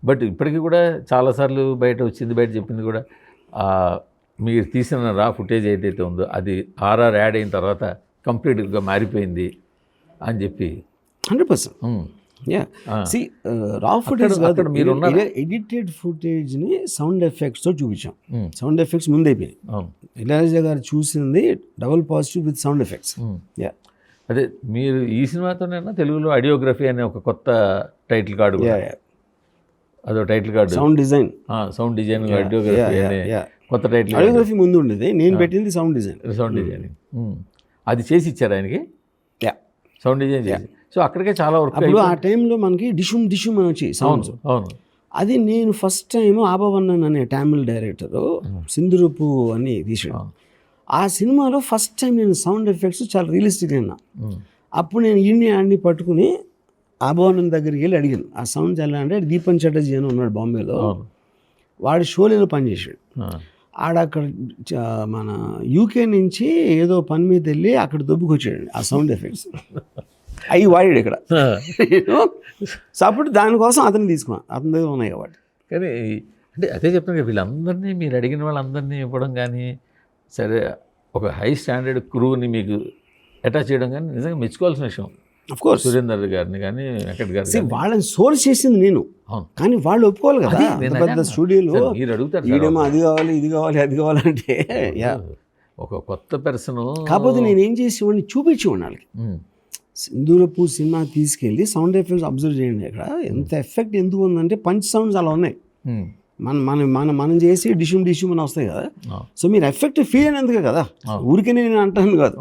But ఇప్పటికీ కూడా చాలాసార్లు బయట చెప్పింది కూడా మీరు తీసిన రా ఫుటేజ్ ఏదైతే ఉందో అది ఆర్ఆర్ యాడ్ అయిన తర్వాత కంప్లీట్గా మారిపోయింది అని చెప్పి 100%. యా సి రా ఫుటేజ్ కాదు, మీరు ఎడిటెడ్ ఫుటేజ్ని సౌండ్ ఎఫెక్ట్స్తో చూపించాం. Sound effects ముందైపోయాయి. ఇళయరాజా గారు చూసింది double positive with sound effects. Yeah అదే మీరు ఈ సినిమాతోనైనా తెలుగులో ఆడియోగ్రఫీ అనే ఒక కొత్త టైటిల్ కార్డు, అదో title card, sound design audiography అనే కొత్త టైటిల్. ఆడియోగ్రఫీ ముందు ఉండేది, నేను పెట్టింది సౌండ్ డిజైనింగ్. అది చేసి ఇచ్చారు ఆయనకి. సౌండ్ డిజైన్ చేసి. సో అక్కడికే చాలా వర్క్. అప్పుడు ఆ టైంలో మనకి డిషుమ్ అని వచ్చాయి సౌండ్స్. అవును. అది నేను ఫస్ట్ టైం ఆబవన్నన్ అనే తమిళ్ డైరెక్టరు సింధురపు అని తీసాడు. ఆ సినిమాలో ఫస్ట్ టైం నేను సౌండ్ ఎఫెక్ట్స్ చాలా రియలిస్టిక్గా విన్నా. అప్పుడు నేను అన్ని పట్టుకుని ఆబవన్నన్ దగ్గరికి వెళ్ళి అడిగాను, ఆ సౌండ్స్ ఎలా అంటే దీపన్ చటర్జీ అని ఉన్నాడు బాంబేలో, వాడు షోలేలో పనిచేసాడు. అక్కడ మన యూకే నుంచి ఏదో పని మీద వెళ్ళి అక్కడ దొబ్బుకొచ్చాడు ఆ సౌండ్ ఎఫెక్ట్స్. అవి వాడాడు ఇక్కడ. సో అప్పుడు దానికోసం అతను తీసుకున్నాను, అతని దగ్గర ఉన్నాయి కాబట్టి. కానీ అంటే అదే చెప్తాను కదా, వీళ్ళందరినీ మీరు అడిగిన వాళ్ళందరినీ ఇవ్వడం కానీ, సరే ఒక హై స్టాండర్డ్ క్రూని మీకు అటాచ్ చేయడం కానీ నిజంగా మెచ్చుకోవాల్సిన విషయం. అఫ్ కోర్స్ సురేందర్ గారిని కానీ వెంకట్ గారిని, వాళ్ళని సోర్స్ చేసింది నేను. కానీ వాళ్ళు ఒప్పుకోవాలి కదా. పెద్ద స్టూడియోలో మీరు అడుగుతారు వీడేమో అది కావాలి ఇది కావాలి అది కావాలంటే ఒక కొత్త పర్సన్. కాకపోతే నేను ఏం చేసేవాడిని, చూపించేవాడిని వాళ్ళకి. సింధూరపు సినిమా తీసుకెళ్ళి సౌండ్ ఎఫెక్ట్స్ అబ్జర్వ్ చేయండి. ఇక్కడ ఎంత ఎఫెక్ట్ ఎందుకు ఉందంటే పంచ్ సౌండ్స్ అలా ఉన్నాయి. మనం చేసి డిషుమ్ అని వస్తాయి కదా. సో మీరు ఎఫెక్ట్ ఫీల్ అయినందుకే కదా, ఊరికే నేను అంటాను కాదు.